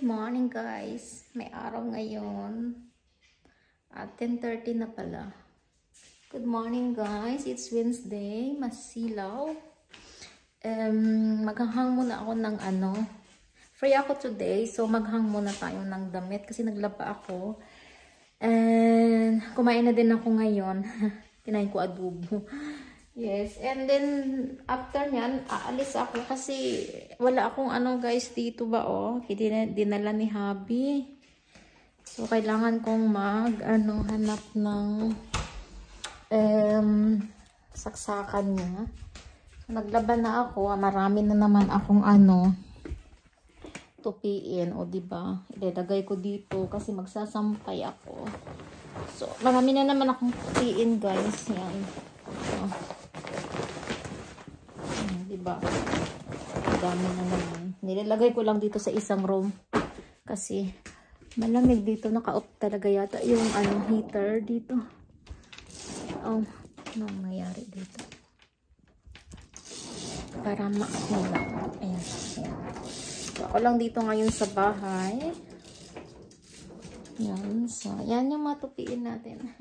Good morning guys. May araw ngayon. At 10:30 na pala. Good morning guys. It's Wednesday. Masilaw. Maghahang muna ako ng free ako today. So maghang muna tayo ng damit kasi naglaba ako. And kumain na din ako ngayon. Kinain ko adobo. Yes, and then after nyan, aalis ako kasi wala akong guys dito ba dinala ni hubby. So kailangan kong hanap ng saksakan niya. So naglaban na ako, marami na naman akong tupiin o diba? Ilalagay ko dito kasi magsasampay ako. So marami na naman akong tupiin guys, yan. So, diba? Dami na naman. Nilalagay ko lang dito sa isang room kasi malamig dito. Naka-off talaga yata yung heater dito. Oh, ano nangyayari dito? Para makakula. Ayan, ayan. So, ako lang dito ngayon sa bahay. Yan. So, yan yung matupiin natin.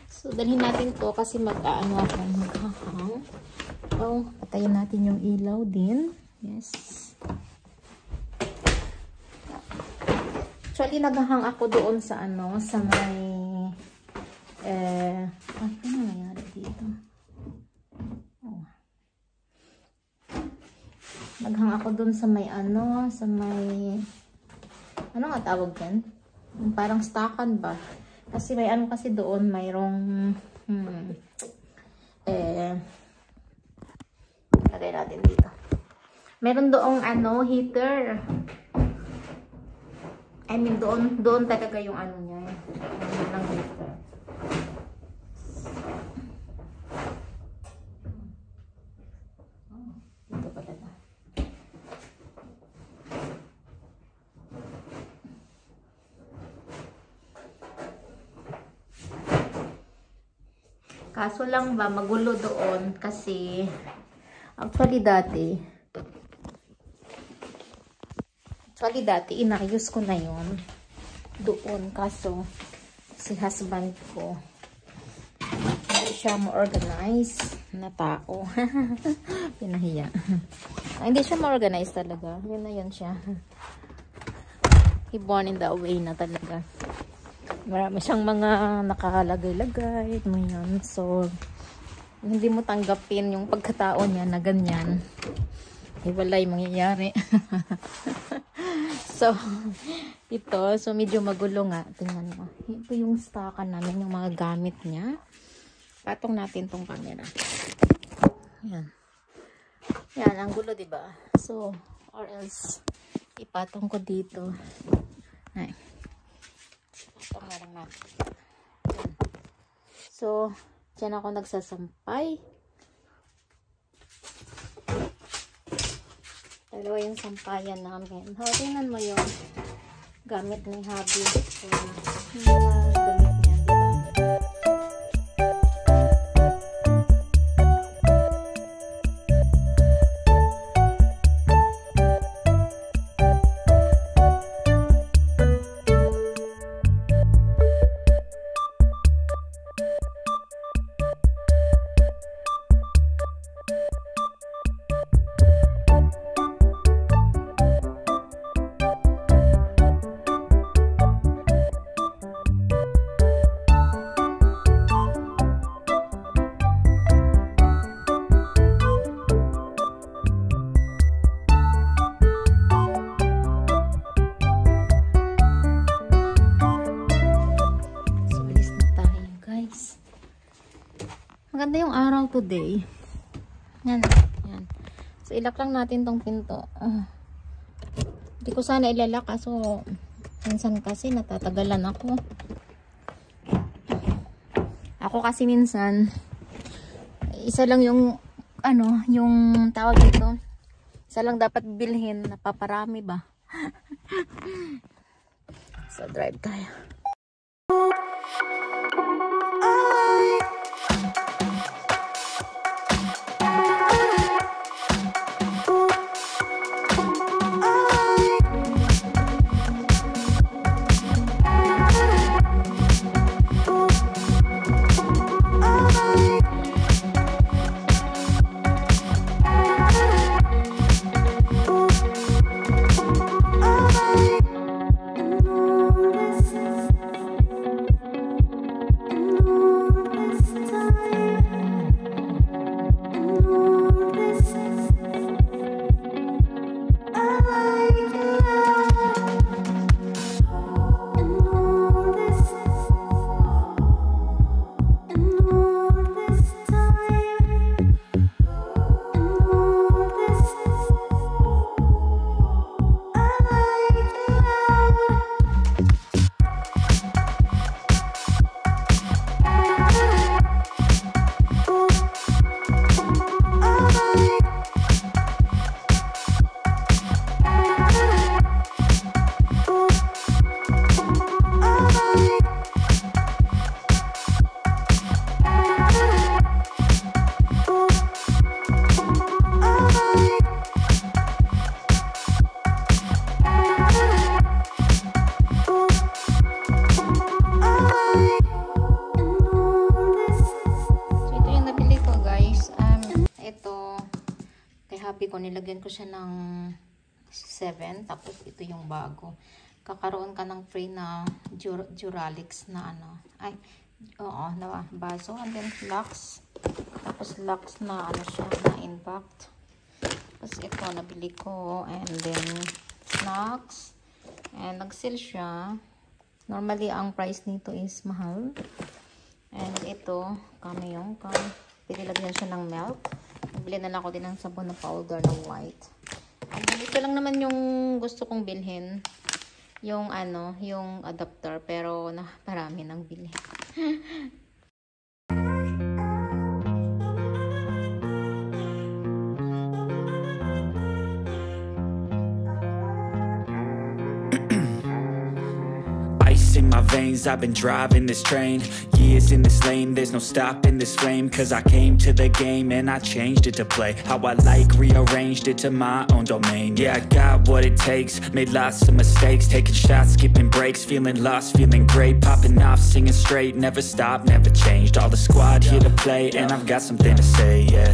So, dalhin natin to kasi maghahang. Oh, patayin natin yung ilaw din. Yes. Actually, naghahang ako doon sa sa may ano nangyayari dito? Oh. Naghang ako doon sa may sa may ano nga tawag yan? Parang stakan ba? Kasi may kasi doon, mayroong lagay natin dito. Meron doong heater. I mean doon talaga yung niya. Ng heater. Dito pala na. Kaso lang ba, magulo doon kasi actually dati inayos ko na yon doon. Kaso si husband ko hindi siya ma-organize na tao. Pinahiya. Hindi siya ma-organize talaga. Yun na yun siya. He born in that way na talaga. Marami siyang mga nakalagay-lagay. So, hindi mo tanggapin yung pagkatao niya na ganyan. Wala yung mangyayari. So, ito. So, medyo magulo nga. Tingnan mo. Ito yung stockan namin, yung mga gamit niya. Patong natin tong camera. Yan. Yan, ang gulo, diba? So, or else, ipatong ko dito. Ay. Patong na lang natin. Yan. So, dyan ako nagsasampay. Dalawa yung sampayan namin. Tingnan mo yung gamit ni hubby. So, damit niya, diba? Maganda yung araw today. Yan. Yan. So, ilak lang natin tong pinto. Hindi ko sana ilalak. Kaso, minsan kasi natatagalan ako. Ako kasi minsan, isa lang yung, yung tawag dito. Isa lang dapat bilhin. Napaparami ba? So, drive tayo. So, ito yung nabili ko, guys. Ito, kay Happy ko, nilagyan ko siya ng 7. Tapos, ito yung bago. Kakaroon ka ng free na Duralix na ano. Ay, oo, na baso. And then, Lux. Tapos, Lux na ano siya, na impact. Tapos, ito, nabili ko. And then, snacks. And, nag-sale siya. Normally, ang price nito is mahal. And ito, kamayong. Pinilagyan siya ng milk. Nagbili na lang ako din ng sabon na powder na white. And then, ito lang naman yung gusto kong bilhin. Yung ano, yung adapter. Pero, parami nang bili. In my veins, I've been driving this train. Years in this lane, there's no stopping this flame. Cause I came to the game and I changed it to play how I like, rearranged it to my own domain. Yeah, I got what it takes, made lots of mistakes, taking shots, skipping breaks, feeling lost, feeling great, popping off, singing straight, never stopped, never changed. All the squad here to play and I've got something to say, yeah.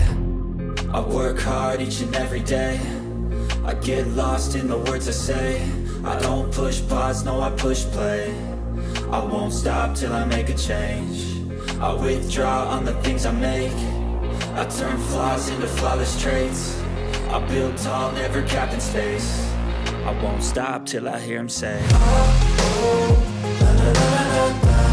I work hard each and every day, I get lost in the words I say. I don't push pause, no I push play. I won't stop till I make a change. I withdraw on the things I make. I turn flaws into flawless traits. I build tall, never capped in space. I won't stop till I hear him say, oh, oh, la, la, la, la, la.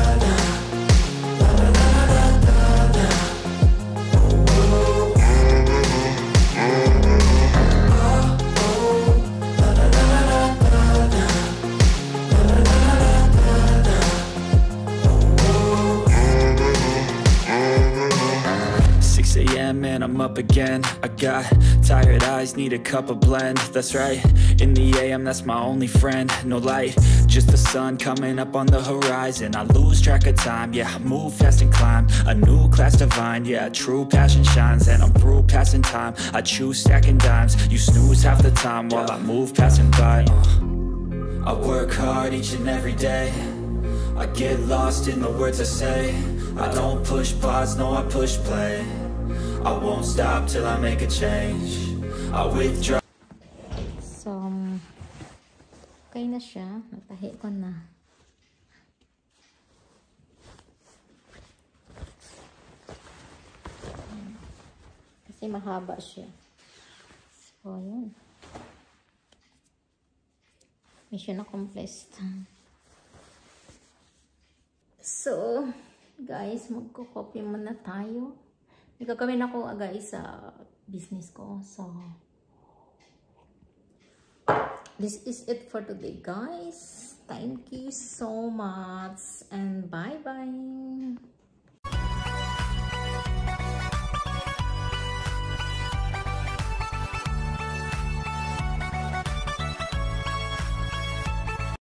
And I'm up again. I got tired eyes, need a cup of blend. That's right, in the AM, that's my only friend. No light, just the sun coming up on the horizon. I lose track of time, yeah, I move fast and climb a new class divine, yeah, true passion shines. And I'm through passing time, I choose stacking dimes. You snooze half the time while I move passing by. I work hard each and every day, I get lost in the words I say. I don't push pause, no I push play. I won't stop till I make a change. I withdraw. So, okay na siya. Natahi ko na. Kasi mahaba siya. So, yun. Mission accomplished. So, guys, magko-copy muna tayo. Gagawin ako guys sa business ko. So, this is it for today, guys. Thank you so much and bye-bye.